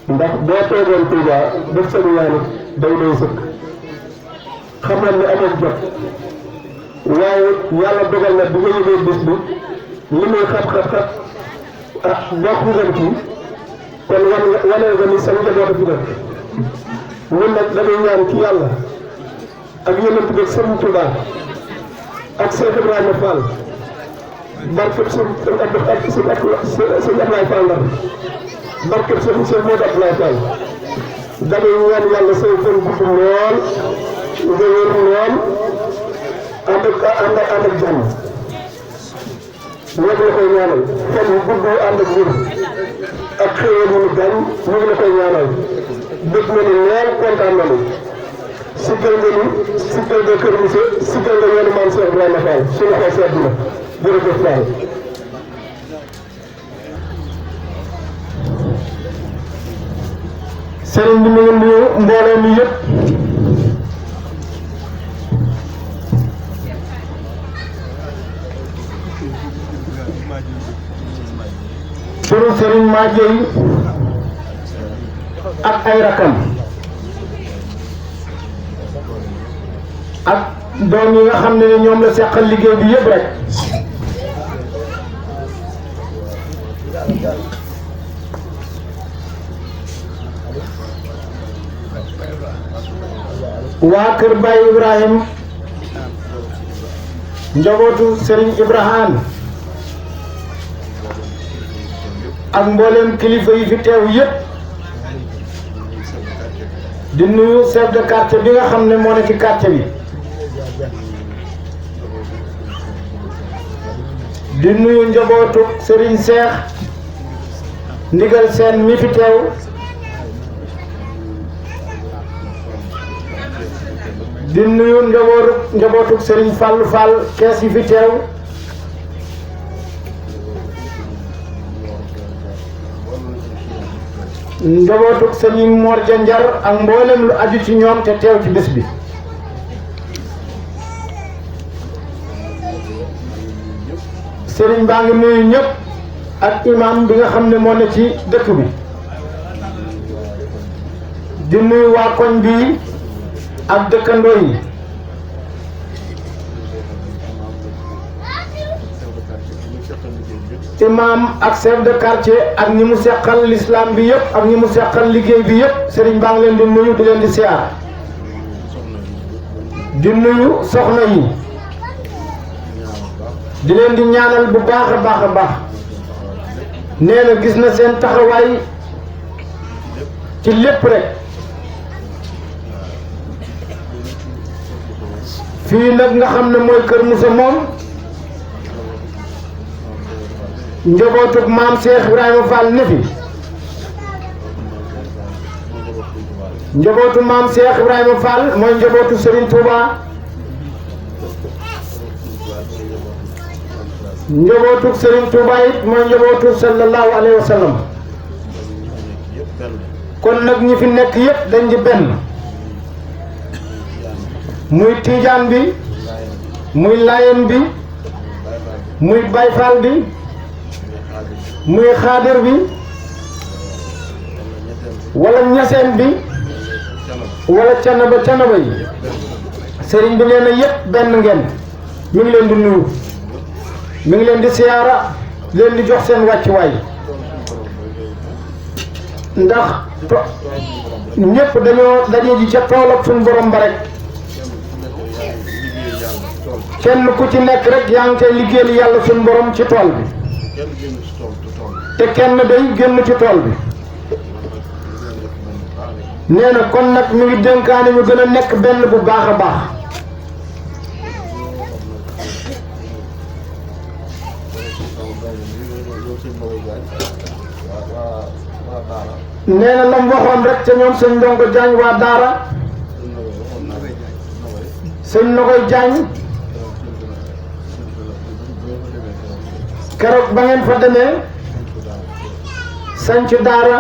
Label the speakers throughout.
Speaker 1: ndax boo toogoon Touba def sa ñaan day doy sëkk xam na ne amoon jot waaye yàlla dogal na bi nga yëgee bis bi li muy xat-xat-xat ah bokk ngeen ci kon waneel nga ni sa njaboot a fi nekk ñun nag dañuy ñaan ci yàlla ak yonent bi Sëriñ Touba ak Cheikh Ibrahima Fall barkeb sëñ Abdoulaye Fall Ndar barkeb sëñ Modou Abdoulaye Fall dañuy ñaan yàlla say fan gudd lool nga wér lool ànd ak jàmm ñoo ngi la koy ñaanal fan yu gudd ànd ak wér ak xéwal yu ñu gañ ñu ngi la koy ñaanal bëgg nañu lool kontaan nañu siggal nga ni siggal nga Kër Moussa siggal nga yoonu maam Cheikh Ibrahima Fall suñu xol sedd na jërëjëf Fall. sëriñ bi mu ngi nuyu mbooloo mi yëpp turu sëriñ Madieye ak ay rakam ak doom yi nga xam ne ñoom la seqal liggéey bi yëpp rek
Speaker 2: waa kër Baye Ibrahim njabootu Serigne Ibrahim ak mboolem kilifa yi fi teew yépp di nuyu chef de quartier bi nga xam ne moo ne ci quartier bi di nuyu njabootu Serigne Cheikh ndigal seen mi fi teew di nuyu njabootu Serigne Fallou Fall kees yi fi teew njabootu Serigne Mor Janjar ak mboolem lu aju ci ñoom te teew ci bés bi Serigne baa ngi nuyu ñëpp ak imam bi nga xam ne moo ne ci dëkk bi di nuyu waa koñ bi ak dëkkandoo yi imam ak chef de quartier ak ñi mu seqal l'islam bi yëpp ak ñi mu seqal liggéey bi yëpp Serigne baa ngi leen di nuyu di leen di siyaar di nuyu soxna yi di leen di ñaanal bu baax a baax a baax nee na gis na seen taxawaay ci lépp rek fii nag nga xam ne mooy Kër Moussa moom njabootug maam Cheikh Ibrahima Fall ne fi njabootu maam Cheikh Ibrahima Fall mooy njabootu Serigne Touba njabootu Serigne Touba it mooy njabootu sallallahu alayhi wa sallam kon nag ñi fi nekk yépp dañ di benn muy Tiijaan bi muy Layen bi muy Baay Faal bi muy Xaadir bi wala Ñaseen bi wala canaba yi sëriñ bi nee na yépp benn ngeen mi ngi leen di nuyu mi ngi leen di siyaara leen di jox seen wàccuwaay ndax ñépp dañoo daje ji ca tool ak suñu borom ba rek kenn ku ci nekk rek yaa ngi koy liggéeyal yàlla suñu borom ci tool bi te kenn day génn ci tool bi nee na kon nag mi ngi dénkaane ñu gën a nekk benn bu baax a baax nee na lam waxoon rek ca ñoom sëñ Ndongo Jaañ waa daara sëñ Nogoy Jaañ keroog ba ngeen fa demee sanc daara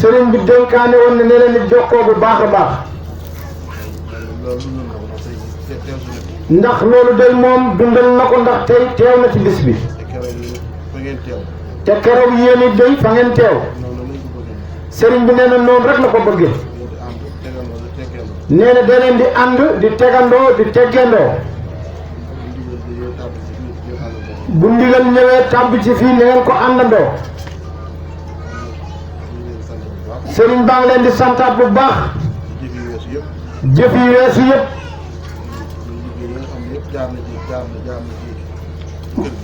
Speaker 2: sëriñ bi dénkaane woon ne ne leen di jokkoo bu baax a baax ndax loolu day moom dundal na ko ndax tey teew na ci bis bi te keroog yéen it day fa ngeen teew sëriñ bi nee na noonu rek la ko bëggee nee na da leen di ànd di tegandoo di teggendoo bu ndigal ñëwee tàbbi ci fii na ngeen ko àndandoo sëriñ baa ngi leen di santaat bu baax jëf yi weesu yëpp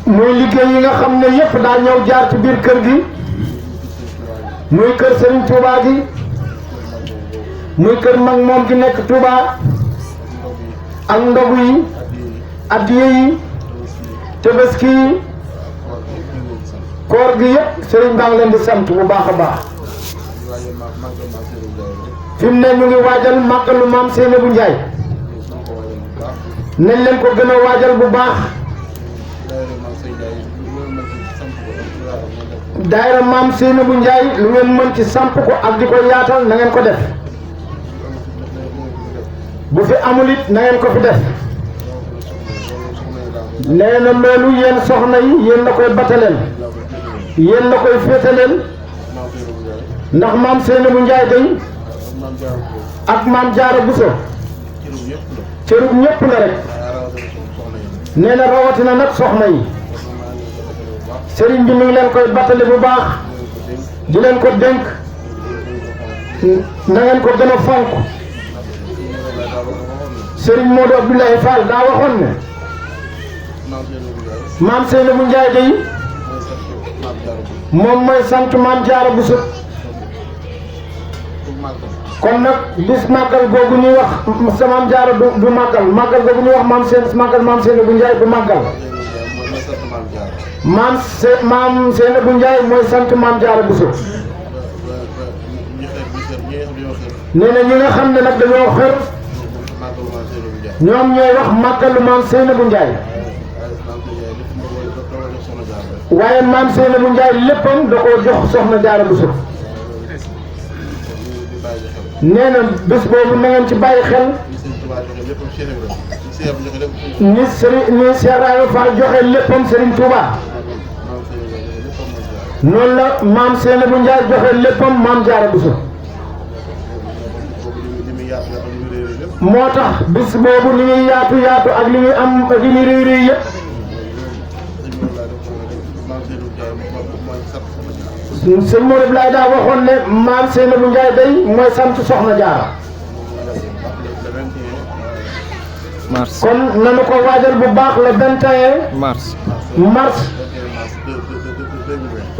Speaker 2: muy liggéey yi nga xam ne yëpp daa ñëw jaar ci biir kër gi muy kër Serigne Touba gi muy kër mag moom gi nekk Touba ak ndogu yi addiye yi tabaski yi koor gi yëpp Serigne baa ngi leen di sant bu baax a baax fi mu ne ñu ngi waajal màggalu maam Seynabou Ndiaye nañ leen ko gën a waajal bu baax daayira maam Seynabou Ndiaye lu ngeen mën ci samp ko ak di ko yaatal na ngeen ko def bu fi amul it na ngeen ko fi def nee na loolu yéen soxna yi yéen la koy bataleel yéen la koy féetaleel ndax maam Seynabou Ndiaye day ak maam Jaara Buso cërub ñépp la rek nee na rawatina nag soxna yi sëriñ bi mi ngi leen koy battale bu baax di leen ko dénk na ngeen ko gën a fonk sëriñ Modou Abdoulaye Fall daa waxoon ne maam Seynabou Ndiaye day moom mooy sant maam Jaara Buso kon nag bis màggal googu ñuy wax sa maam Jaara du màggal màggal googu ñuy wax maam Seynabou Ndiaye du màggal maam Seynabou Ndiaye mooy sant maam Jaara Buso nee na ñi nga xam ne nag dañoo xër ñoom ñooy wax màggalu maam Seynabou Ndiaye waaye maam Seynabou Ndiaye léppam da koo jox soxna Jaara Buso nee na bés boobu na ngeen ci bàyyi xel ni Cheikh Ibrahima Fall joxe léppam Serigne Touba noonu la maam Seynabou Ndiaye joxe léppam maam Jaara Buso moo tax bis boobu li ñuy yaatu ak li ñuy am ak li ñuy réy yëpp sëñ Modou Abdoulaye daa waxoon ne maam Seynabou Ndiaye day mooy sant soxna Jaara
Speaker 3: mars
Speaker 2: kon nanu ko waajal bu baax le 21
Speaker 3: mars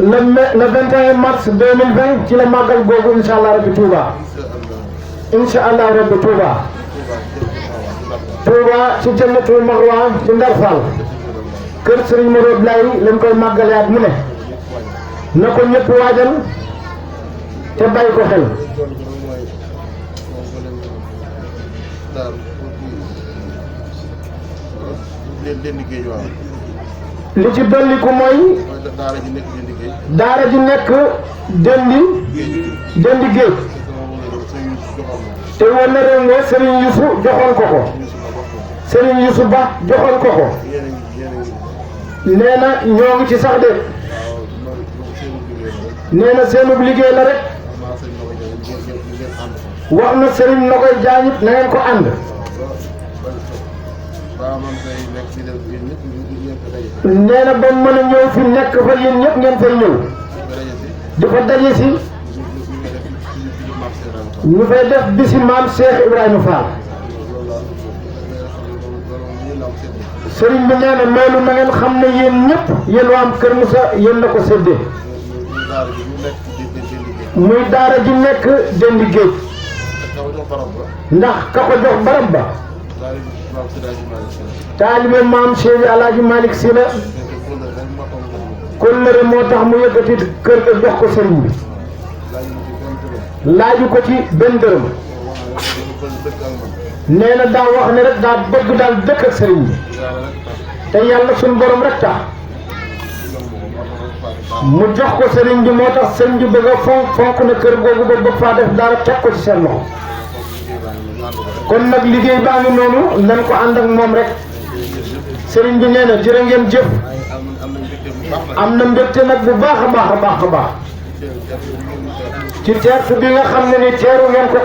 Speaker 2: le 21 mars 2020 ci la màggal googu incha allah rabbi Touba incha allah rabbi Touba ci Jannatul Mahwa ci Ndar Fall kër Serigne Modou Abdoulaye lañ koy màggale at mu ne na ko ñëpp waajal te bàyyi ko xel li ci dolliku mooy daara ji nekk Dendi Géej te woon na réew nga Serigne Youssou joxoon ko Serigne Youssou Ba joxoon ko nee na ñoo ngi ci sax de nee na seenub liggéey la rek wax na Serigne na koy jaayit na ngeen ko ànd nee na ba mën a ñëw fi nekk fa yéen ñëpp ngeen fay ñëw di fa daje si ñu fay def bisi maam Cheikh Ibrahima Fall Serigne bi nee na loolu na ngeen xam ne yéen ñëpp yéen waa am Kër Moussa yéen la ko séddee muy daara ji nekk Dendi Géej ndax ka ko jox barab ba taalibe maam Cheikh Alaaji Malick Sy la kóllëre moo tax mu yëkkati kër ga jox ko sëriñ bi laaju ko ci benn dërëm nee na daa wax ne rek daa bëgg daal dëkk ak sëriñ bi te yàlla suñu borom rek tax mu jox ko sëriñ bi moo tax sëriñ bi bëgg a fonk na kër googu ba bëgg faa def dara teg ko ci seen loxo kon nag liggéey baa ngi noonu nañ ko ànd ak moom rek sëriñ bi nee na jërë ngeen jëf am na mbégte nag bu baax a baax ci teertu bi nga xam ne ni teeru ngeen ko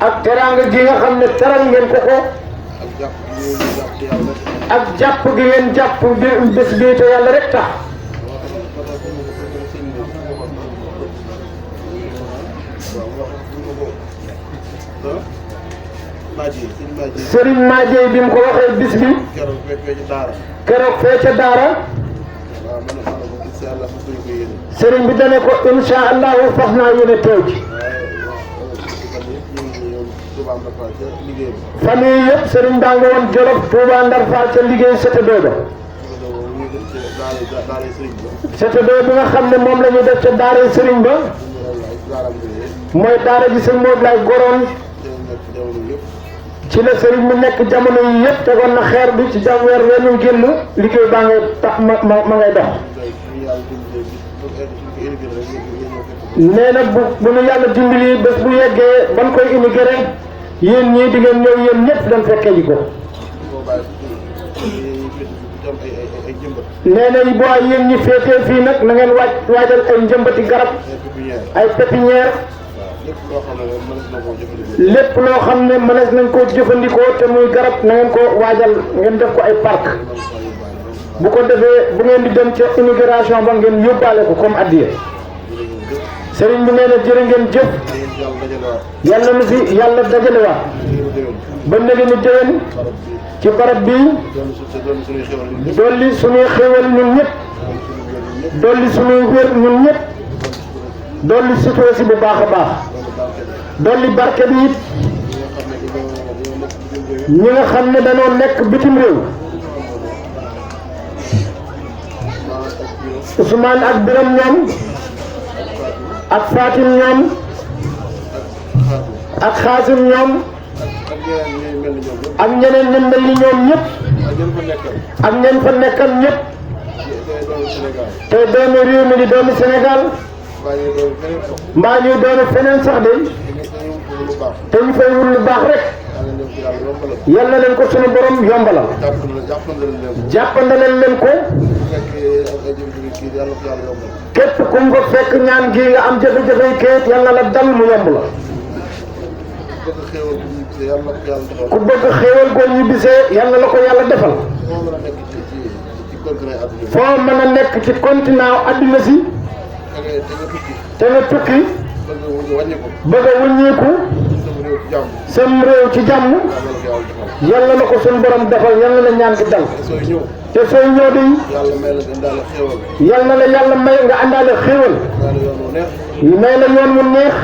Speaker 2: ak teraanga gi nga xam ne teral ngeen ko ak jàpp gi ngeen jàpp bés bii te yàlla rek tax Serigne Madieye bi mu ko waxee bis bi keroog fee ca daara Serigne bi dane ko insha allahu fas naa yéene teew ci fan yii yëpp Serigne baa nga woon Jolof Touba Ndar Fall ca liggéey CTD ba CTD bi nga xam ne moom la ñu def ca daara Serigne ba mooy daara ji sëñ Modou lay goroon ci la sëriñ mu nekk jamono yi yëpp tegoon na xeer bi ci jam weer ñu génn liggéey baa ngay tax ma ngay dox nee na bu nu yàlla dimbali bés bu yeggee ban koy immigré yéen ñii di ngeen ñëw yéen ñëpp dañ fekkee ji ko nee na boo yéen ñi féetee fii nag na ngeen waajal ay njëmbati garab ay pépinière lépp loo xam ne mënees nañ koo jëfandikoo te muy garab na ngeen ko waajal ngeen def ko ay parc bu ko defee bu ngeen di dem ca immigration ba ngeen yóbbaale ko comme addiya sëriñ bi nee na jërë ngeen jëf yàlla na fi yàlla dajalewaat ba léegi ni déwén ci barab bii dolli suñuy xéwal ñun ñëpp dolli suñuy wér ñun ñëpp dolli sutura si bu baax a baax dolli barke bi it ñi nga xam ne dañoo nekk bitim réew Ousmane ak Biram ñoom ak Fatim ñoom ak Xaasim ñoom ak ñeneen ñu mel ni ñoom ñëpp ak ñeen fa nekkal ñëpp te doomi réew mi di doomi Sénégal mbaa ñuy doomi feneen sax de te ñu fay wul lu baax rek yàlla leen ko sunu borom yombalal jàppandalal leen ko képp ku mu fa fekk ñaan gi nga am jafe-jafe kayit yàlla la dal mu yomb la ku bëgg xéewal goo ñibbisee yàlla la ko yàlla defal foo mën a nekk ci continent adduna si te nga tukki bëgg a wëññeeku sam réew ci jàmm yàlla na ko suñu borom defal yàlla na ñaan gi dal te sooy ñëw di yàlla la yàlla may nga àndaale xéewal may la yoon mu neex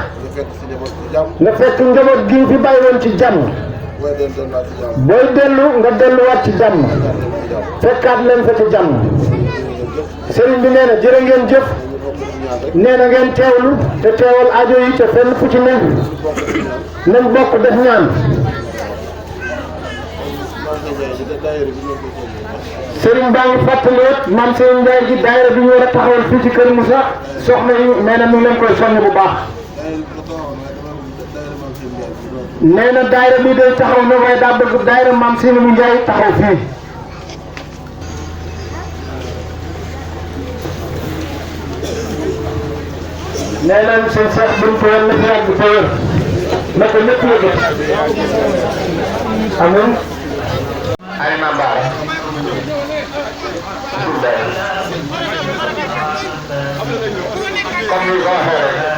Speaker 2: nga fekk njaboot gi fi bàyyi woon ci jàmm booy dellu nga delluwaat ci jàmm fekkaat leen fa ci jàmm sëriñ bi nee na jërë ngeen jëf nee na ngeen teewlu te teewal aajo yi te fenn fu ci ne nañ bokk def ñaan sëriñ baa ngi fàttaliwaat maam Sëriñ Njaay ji daayira bi ñu war a taxawal fii ci Kër Moussa soxna yi nee na mu ngi leen koy soññ bu baax nee na daayira bi day taxaw na waaye daa bëgg daayira maam Sëriñ Njaay taxaw fii nee nañ seen seex buñ ko yal na fi yàgg te wér na ko ñëpp yëge amiin ay ma baara comme ni ko waxee rek